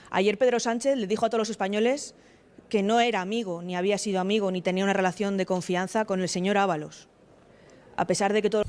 Ayer Pedro Sánchez le dijo a todos los españoles que no era amigo, ni había sido amigo, ni tenía una relación de confianza con el señor Ábalos, a pesar de que todo...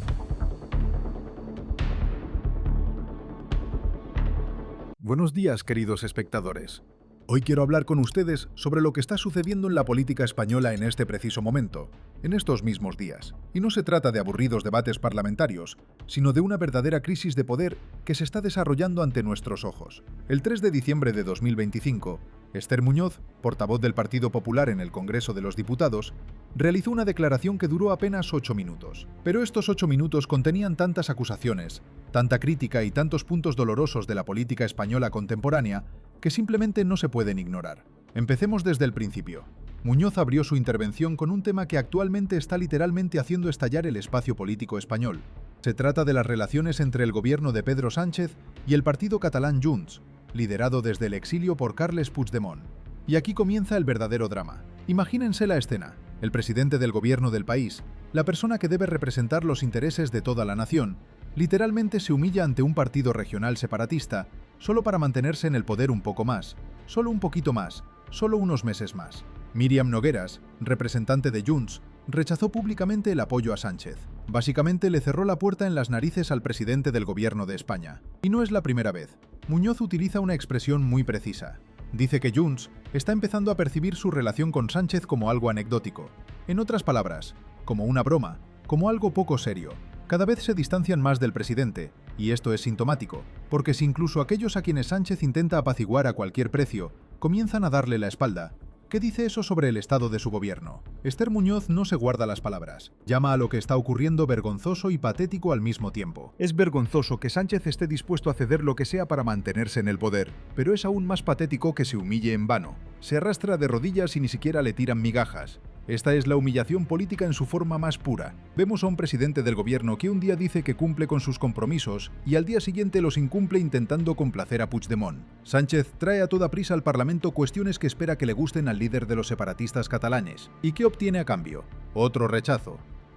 Buenos días, queridos espectadores. Hoy quiero hablar con ustedes sobre lo que está sucediendo en la política española en este preciso momento, en estos mismos días. Y no se trata de aburridos debates parlamentarios, sino de una verdadera crisis de poder que se está desarrollando ante nuestros ojos. El 3 de diciembre de 2025, Esther Muñoz, portavoz del Partido Popular en el Congreso de los Diputados, realizó una declaración que duró apenas 8 minutos. Pero estos 8 minutos contenían tantas acusaciones, tanta crítica y tantos puntos dolorosos de la política española contemporánea que simplemente no se pueden ignorar. Empecemos desde el principio. Muñoz abrió su intervención con un tema que actualmente está literalmente haciendo estallar el espacio político español. Se trata de las relaciones entre el gobierno de Pedro Sánchez y el partido catalán Junts, liderado desde el exilio por Carles Puigdemont. Y aquí comienza el verdadero drama. Imagínense la escena. El presidente del gobierno del país, la persona que debe representar los intereses de toda la nación, literalmente se humilla ante un partido regional separatista solo para mantenerse en el poder un poco más, solo un poquito más, solo unos meses más. Míriam Nogueras, representante de Junts, rechazó públicamente el apoyo a Sánchez. Básicamente le cerró la puerta en las narices al presidente del gobierno de España. Y no es la primera vez. Muñoz utiliza una expresión muy precisa. Dice que Junts está empezando a percibir su relación con Sánchez como algo anecdótico. En otras palabras, como una broma, como algo poco serio. Cada vez se distancian más del presidente, y esto es sintomático, porque si incluso aquellos a quienes Sánchez intenta apaciguar a cualquier precio, comienzan a darle la espalda, ¿qué dice eso sobre el estado de su gobierno? Esther Muñoz no se guarda las palabras. Llama a lo que está ocurriendo vergonzoso y patético al mismo tiempo. Es vergonzoso que Sánchez esté dispuesto a ceder lo que sea para mantenerse en el poder, pero es aún más patético que se humille en vano. Se arrastra de rodillas y ni siquiera le tiran migajas. Esta es la humillación política en su forma más pura. Vemos a un presidente del gobierno que un día dice que cumple con sus compromisos y al día siguiente los incumple intentando complacer a Puigdemont. Sánchez trae a toda prisa al Parlamento cuestiones que espera que le gusten al líder de los separatistas catalanes. ¿Y qué obtiene a cambio? Otro rechazo.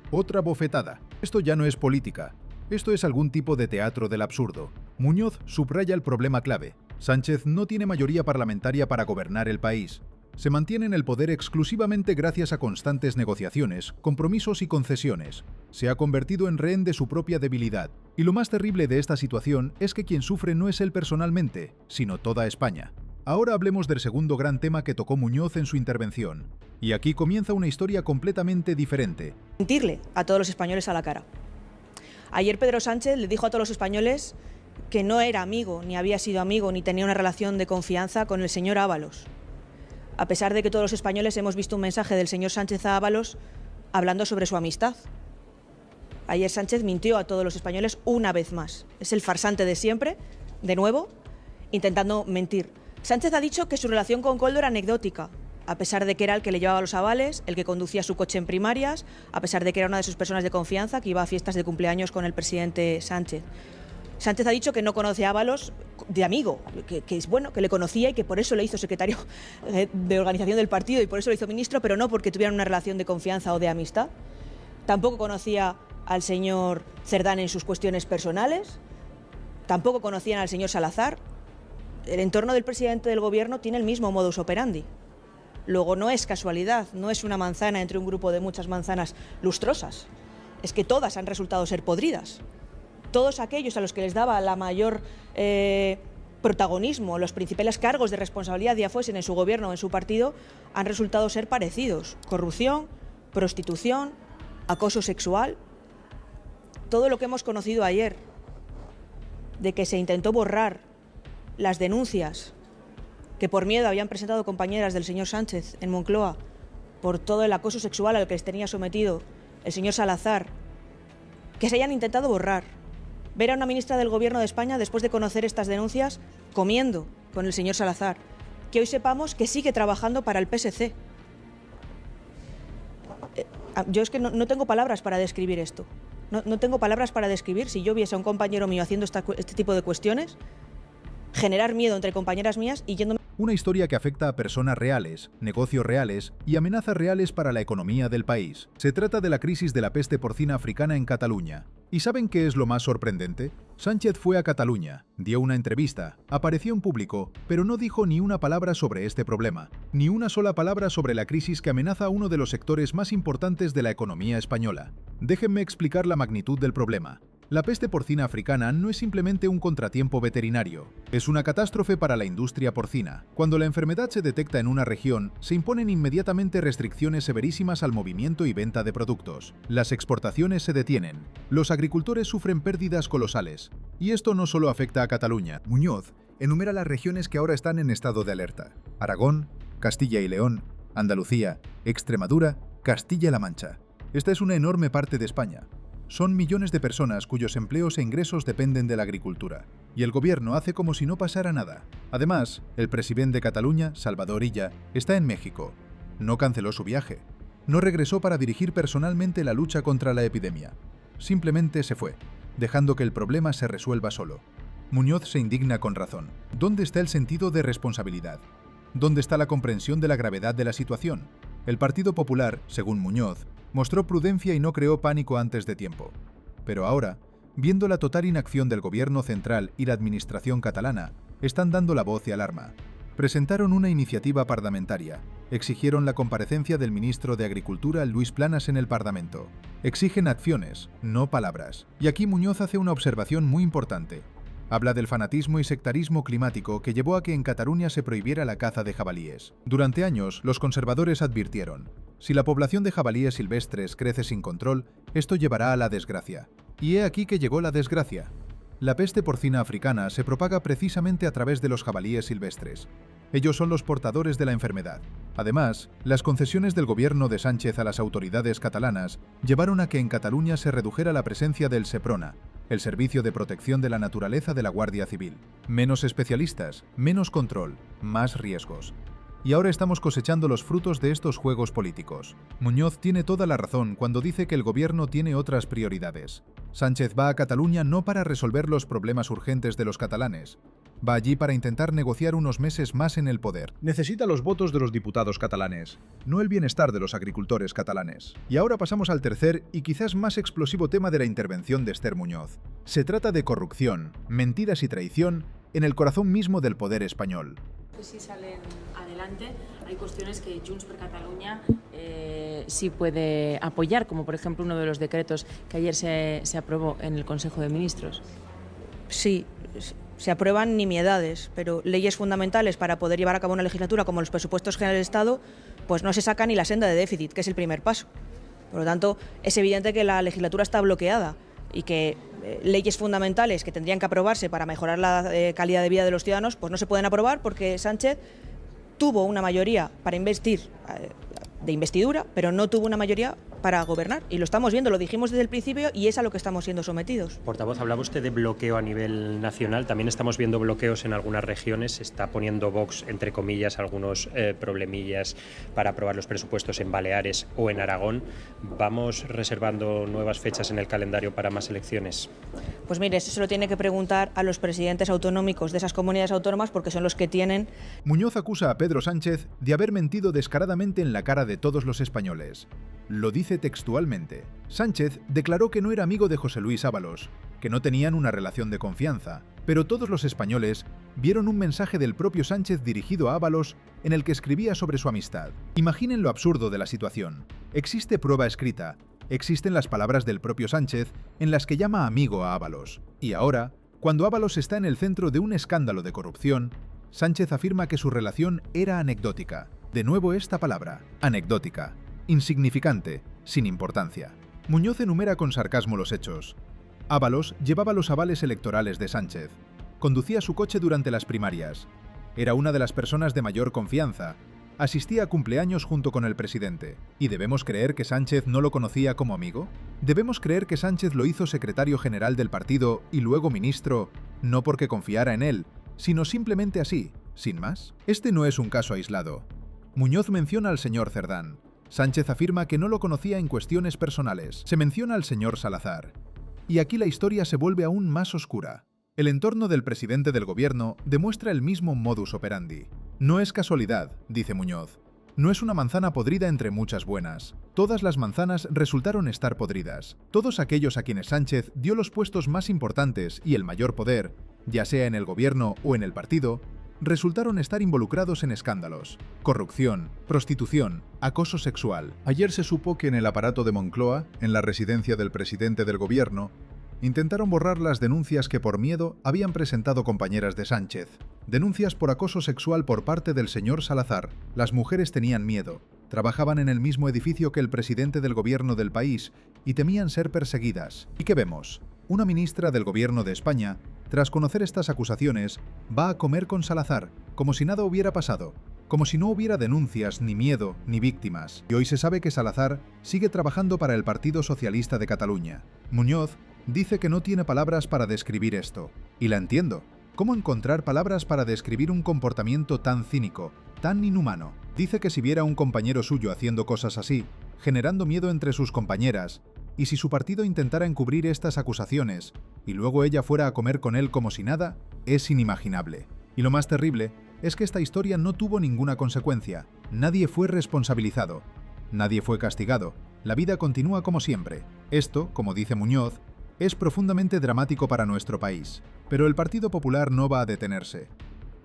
Otra bofetada. Esto ya no es política. Esto es algún tipo de teatro del absurdo. Muñoz subraya el problema clave. Sánchez no tiene mayoría parlamentaria para gobernar el país. Se mantiene en el poder exclusivamente gracias a constantes negociaciones, compromisos y concesiones. Se ha convertido en rehén de su propia debilidad. Y lo más terrible de esta situación es que quien sufre no es él personalmente, sino toda España. Ahora hablemos del segundo gran tema que tocó Muñoz en su intervención. Y aquí comienza una historia completamente diferente. Mentirle a todos los españoles a la cara. Ayer Pedro Sánchez le dijo a todos los españoles que no era amigo, ni había sido amigo, ni tenía una relación de confianza con el señor Ábalos. A pesar de que todos los españoles hemos visto un mensaje del señor Sánchez a Ábalos hablando sobre su amistad. Ayer Sánchez mintió a todos los españoles una vez más. Es el farsante de siempre, de nuevo, intentando mentir. Sánchez ha dicho que su relación con Koldo era anecdótica, a pesar de que era el que le llevaba los avales, el que conducía su coche en primarias, a pesar de que era una de sus personas de confianza que iba a fiestas de cumpleaños con el presidente Sánchez. Sánchez ha dicho que no conoce a Ábalos de amigo, que es bueno, que le conocía y que por eso le hizo secretario de organización del partido y por eso le hizo ministro, pero no porque tuvieran una relación de confianza o de amistad. Tampoco conocía al señor Cerdán en sus cuestiones personales, tampoco conocían al señor Salazar. El entorno del presidente del gobierno tiene el mismo modus operandi. Luego no es casualidad, no es una manzana entre un grupo de muchas manzanas lustrosas, es que todas han resultado ser podridas. Todos aquellos a los que les daba la mayor protagonismo, los principales cargos de responsabilidad, ya fuesen en su gobierno o en su partido, han resultado ser parecidos. Corrupción, prostitución, acoso sexual. Todo lo que hemos conocido ayer, de que se intentó borrar las denuncias que por miedo habían presentado compañeras del señor Sánchez en Moncloa por todo el acoso sexual al que les tenía sometido el señor Salazar, que se hayan intentado borrar. Ver a una ministra del Gobierno de España, después de conocer estas denuncias, comiendo con el señor Salazar. Que hoy sepamos que sigue trabajando para el PSC. Yo es que no tengo palabras para describir esto. No tengo palabras para describir, si yo viese a un compañero mío haciendo este tipo de cuestiones, generar miedo entre compañeras mías y yéndome... Una historia que afecta a personas reales, negocios reales y amenazas reales para la economía del país. Se trata de la crisis de la peste porcina africana en Cataluña. ¿Y saben qué es lo más sorprendente? Sánchez fue a Cataluña, dio una entrevista, apareció en público, pero no dijo ni una palabra sobre este problema, ni una sola palabra sobre la crisis que amenaza a uno de los sectores más importantes de la economía española. Déjenme explicar la magnitud del problema. La peste porcina africana no es simplemente un contratiempo veterinario, es una catástrofe para la industria porcina. Cuando la enfermedad se detecta en una región, se imponen inmediatamente restricciones severísimas al movimiento y venta de productos. Las exportaciones se detienen, los agricultores sufren pérdidas colosales. Y esto no solo afecta a Cataluña. Muñoz enumera las regiones que ahora están en estado de alerta: Aragón, Castilla y León, Andalucía, Extremadura, Castilla-La Mancha. Esta es una enorme parte de España. Son millones de personas cuyos empleos e ingresos dependen de la agricultura. Y el gobierno hace como si no pasara nada. Además, el presidente de Cataluña, Salvador Illa, está en México. No canceló su viaje. No regresó para dirigir personalmente la lucha contra la epidemia. Simplemente se fue, dejando que el problema se resuelva solo. Muñoz se indigna con razón. ¿Dónde está el sentido de responsabilidad? ¿Dónde está la comprensión de la gravedad de la situación? El Partido Popular, según Muñoz, mostró prudencia y no creó pánico antes de tiempo. Pero ahora, viendo la total inacción del gobierno central y la administración catalana, están dando la voz de alarma. Presentaron una iniciativa parlamentaria, exigieron la comparecencia del ministro de Agricultura, Luis Planas, en el Parlamento. Exigen acciones, no palabras. Y aquí Muñoz hace una observación muy importante. Habla del fanatismo y sectarismo climático que llevó a que en Cataluña se prohibiera la caza de jabalíes. Durante años, los conservadores advirtieron: si la población de jabalíes silvestres crece sin control, esto llevará a la desgracia. Y he aquí que llegó la desgracia. La peste porcina africana se propaga precisamente a través de los jabalíes silvestres. Ellos son los portadores de la enfermedad. Además, las concesiones del gobierno de Sánchez a las autoridades catalanas llevaron a que en Cataluña se redujera la presencia del Seprona, el Servicio de Protección de la Naturaleza de la Guardia Civil. Menos especialistas, menos control, más riesgos. Y ahora estamos cosechando los frutos de estos juegos políticos. Muñoz tiene toda la razón cuando dice que el gobierno tiene otras prioridades. Sánchez va a Cataluña no para resolver los problemas urgentes de los catalanes. Va allí para intentar negociar unos meses más en el poder. Necesita los votos de los diputados catalanes, no el bienestar de los agricultores catalanes. Y ahora pasamos al tercer y quizás más explosivo tema de la intervención de Esther Muñoz. Se trata de corrupción, mentiras y traición en el corazón mismo del poder español. Si salen adelante, hay cuestiones que Junts per Catalunya sí puede apoyar, como por ejemplo uno de los decretos que ayer se aprobó en el Consejo de Ministros. Sí, se aprueban nimiedades, pero leyes fundamentales para poder llevar a cabo una legislatura como los presupuestos generales del Estado, pues no se saca ni la senda de déficit, que es el primer paso. Por lo tanto, es evidente que la legislatura está bloqueada y que leyes fundamentales que tendrían que aprobarse para mejorar la calidad de vida de los ciudadanos, pues no se pueden aprobar porque Sánchez tuvo una mayoría para investir de investidura, pero no tuvo una mayoría para gobernar. Y lo estamos viendo, lo dijimos desde el principio y es a lo que estamos siendo sometidos. Portavoz, hablaba usted de bloqueo a nivel nacional. También estamos viendo bloqueos en algunas regiones. Se está poniendo Vox, entre comillas, algunos problemillas para aprobar los presupuestos en Baleares o en Aragón. ¿Vamos reservando nuevas fechas en el calendario para más elecciones? Pues mire, eso se lo tiene que preguntar a los presidentes autonómicos de esas comunidades autónomas porque son los que tienen... Muñoz acusa a Pedro Sánchez de haber mentido descaradamente en la cara de todos los españoles. Lo dice textualmente. Sánchez declaró que no era amigo de José Luis Ábalos, que no tenían una relación de confianza, pero todos los españoles vieron un mensaje del propio Sánchez dirigido a Ábalos en el que escribía sobre su amistad. Imaginen lo absurdo de la situación. Existe prueba escrita, existen las palabras del propio Sánchez en las que llama amigo a Ábalos. Y ahora, cuando Ábalos está en el centro de un escándalo de corrupción, Sánchez afirma que su relación era anecdótica. De nuevo esta palabra, anecdótica. Insignificante, sin importancia. Muñoz enumera con sarcasmo los hechos. Ábalos llevaba los avales electorales de Sánchez. Conducía su coche durante las primarias. Era una de las personas de mayor confianza. Asistía a cumpleaños junto con el presidente. ¿Y debemos creer que Sánchez no lo conocía como amigo? ¿Debemos creer que Sánchez lo hizo secretario general del partido y luego ministro, no porque confiara en él, sino simplemente así, sin más? Este no es un caso aislado. Muñoz menciona al señor Cerdán. Sánchez afirma que no lo conocía en cuestiones personales. Se menciona al señor Salazar. Y aquí la historia se vuelve aún más oscura. El entorno del presidente del gobierno demuestra el mismo modus operandi. No es casualidad, dice Muñoz. No es una manzana podrida entre muchas buenas. Todas las manzanas resultaron estar podridas. Todos aquellos a quienes Sánchez dio los puestos más importantes y el mayor poder, ya sea en el gobierno o en el partido, resultaron estar involucrados en escándalos, corrupción, prostitución, acoso sexual. Ayer se supo que en el aparato de Moncloa, en la residencia del presidente del gobierno, intentaron borrar las denuncias que por miedo habían presentado compañeras de Sánchez. Denuncias por acoso sexual por parte del señor Salazar. Las mujeres tenían miedo, trabajaban en el mismo edificio que el presidente del gobierno del país y temían ser perseguidas. ¿Y qué vemos? Una ministra del gobierno de España, tras conocer estas acusaciones, va a comer con Salazar, como si nada hubiera pasado, como si no hubiera denuncias, ni miedo, ni víctimas. Y hoy se sabe que Salazar sigue trabajando para el Partido Socialista de Cataluña. Muñoz dice que no tiene palabras para describir esto. Y la entiendo. ¿Cómo encontrar palabras para describir un comportamiento tan cínico, tan inhumano? Dice que si viera a un compañero suyo haciendo cosas así, generando miedo entre sus compañeras, y si su partido intentara encubrir estas acusaciones, y luego ella fuera a comer con él como si nada, es inimaginable. Y lo más terrible es que esta historia no tuvo ninguna consecuencia. Nadie fue responsabilizado. Nadie fue castigado. La vida continúa como siempre. Esto, como dice Muñoz, es profundamente dramático para nuestro país. Pero el Partido Popular no va a detenerse.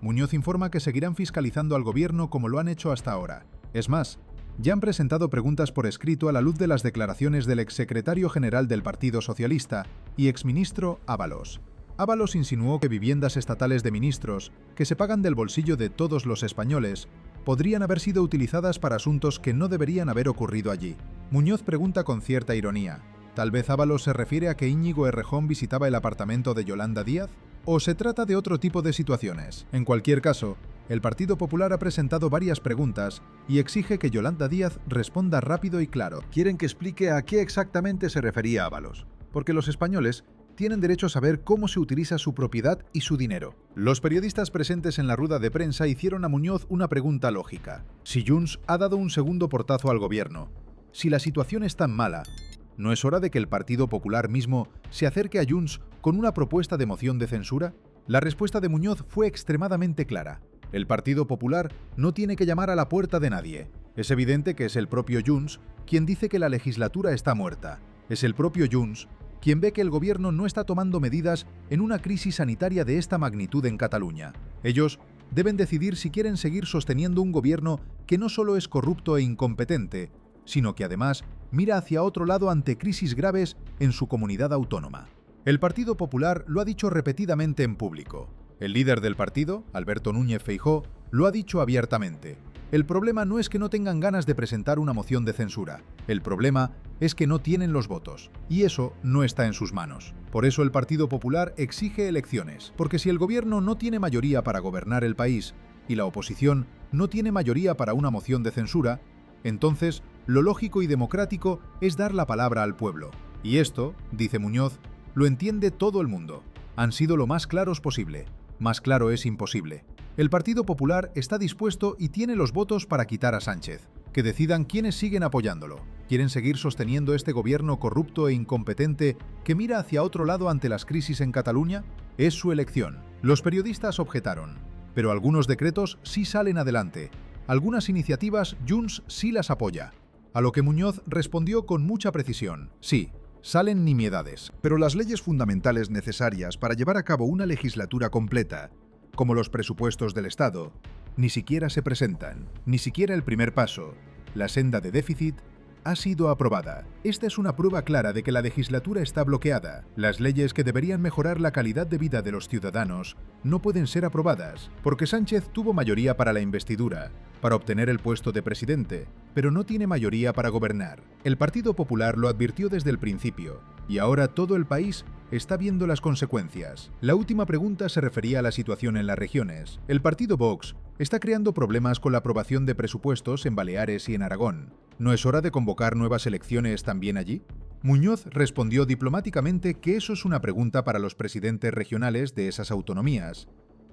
Muñoz informa que seguirán fiscalizando al gobierno como lo han hecho hasta ahora. Es más, ya han presentado preguntas por escrito a la luz de las declaraciones del exsecretario general del Partido Socialista y exministro Ábalos. Ábalos insinuó que viviendas estatales de ministros, que se pagan del bolsillo de todos los españoles, podrían haber sido utilizadas para asuntos que no deberían haber ocurrido allí. Muñoz pregunta con cierta ironía: ¿tal vez Ábalos se refiere a que Íñigo Errejón visitaba el apartamento de Yolanda Díaz? ¿O se trata de otro tipo de situaciones? En cualquier caso, el Partido Popular ha presentado varias preguntas y exige que Yolanda Díaz responda rápido y claro. Quieren que explique a qué exactamente se refería Ábalos, porque los españoles tienen derecho a saber cómo se utiliza su propiedad y su dinero. Los periodistas presentes en la rueda de prensa hicieron a Muñoz una pregunta lógica. Si Junts ha dado un segundo portazo al gobierno, si la situación es tan mala, ¿no es hora de que el Partido Popular mismo se acerque a Junts con una propuesta de moción de censura? La respuesta de Muñoz fue extremadamente clara. El Partido Popular no tiene que llamar a la puerta de nadie. Es evidente que es el propio Junts quien dice que la legislatura está muerta. Es el propio Junts quien ve que el gobierno no está tomando medidas en una crisis sanitaria de esta magnitud en Cataluña. Ellos deben decidir si quieren seguir sosteniendo un gobierno que no solo es corrupto e incompetente, sino que además mira hacia otro lado ante crisis graves en su comunidad autónoma. El Partido Popular lo ha dicho repetidamente en público. El líder del partido, Alberto Núñez Feijóo, lo ha dicho abiertamente. El problema no es que no tengan ganas de presentar una moción de censura. El problema es que no tienen los votos. Y eso no está en sus manos. Por eso el Partido Popular exige elecciones. Porque si el gobierno no tiene mayoría para gobernar el país y la oposición no tiene mayoría para una moción de censura, entonces lo lógico y democrático es dar la palabra al pueblo. Y esto, dice Muñoz, lo entiende todo el mundo. Han sido lo más claros posible. Más claro es imposible. El Partido Popular está dispuesto y tiene los votos para quitar a Sánchez. Que decidan quiénes siguen apoyándolo. ¿Quieren seguir sosteniendo este gobierno corrupto e incompetente que mira hacia otro lado ante las crisis en Cataluña? Es su elección. Los periodistas objetaron. Pero algunos decretos sí salen adelante. Algunas iniciativas Junts sí las apoya. A lo que Muñoz respondió con mucha precisión. Sí, salen nimiedades. Pero las leyes fundamentales necesarias para llevar a cabo una legislatura completa, como los presupuestos del Estado, ni siquiera se presentan. Ni siquiera el primer paso, la senda de déficit, ha sido aprobada. Esta es una prueba clara de que la legislatura está bloqueada. Las leyes que deberían mejorar la calidad de vida de los ciudadanos no pueden ser aprobadas, porque Sánchez tuvo mayoría para la investidura, para obtener el puesto de presidente, pero no tiene mayoría para gobernar. El Partido Popular lo advirtió desde el principio, y ahora todo el país está viendo las consecuencias. La última pregunta se refería a la situación en las regiones. El partido Vox está creando problemas con la aprobación de presupuestos en Baleares y en Aragón. ¿No es hora de convocar nuevas elecciones también allí? Muñoz respondió diplomáticamente que eso es una pregunta para los presidentes regionales de esas autonomías,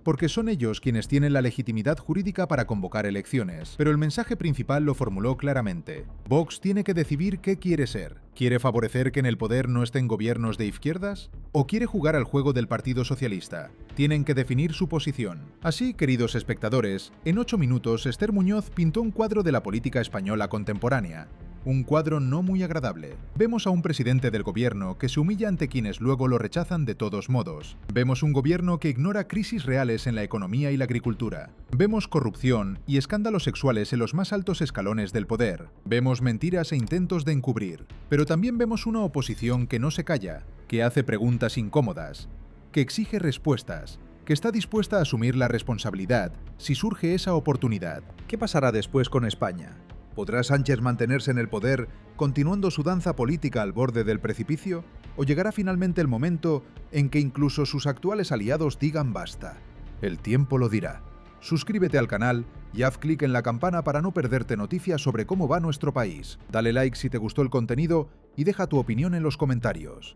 porque son ellos quienes tienen la legitimidad jurídica para convocar elecciones. Pero el mensaje principal lo formuló claramente. Vox tiene que decidir qué quiere ser. ¿Quiere favorecer que en el poder no estén gobiernos de izquierdas? ¿O quiere jugar al juego del Partido Socialista? Tienen que definir su posición. Así, queridos espectadores, en 8 minutos Esther Muñoz pintó un cuadro de la política española contemporánea. Un cuadro no muy agradable. Vemos a un presidente del gobierno que se humilla ante quienes luego lo rechazan de todos modos. Vemos un gobierno que ignora crisis reales en la economía y la agricultura. Vemos corrupción y escándalos sexuales en los más altos escalones del poder. Vemos mentiras e intentos de encubrir. Pero también vemos una oposición que no se calla, que hace preguntas incómodas, que exige respuestas, que está dispuesta a asumir la responsabilidad si surge esa oportunidad. ¿Qué pasará después con España? ¿Podrá Sánchez mantenerse en el poder continuando su danza política al borde del precipicio? ¿O llegará finalmente el momento en que incluso sus actuales aliados digan basta? El tiempo lo dirá. Suscríbete al canal y haz clic en la campana para no perderte noticias sobre cómo va nuestro país. Dale like si te gustó el contenido y deja tu opinión en los comentarios.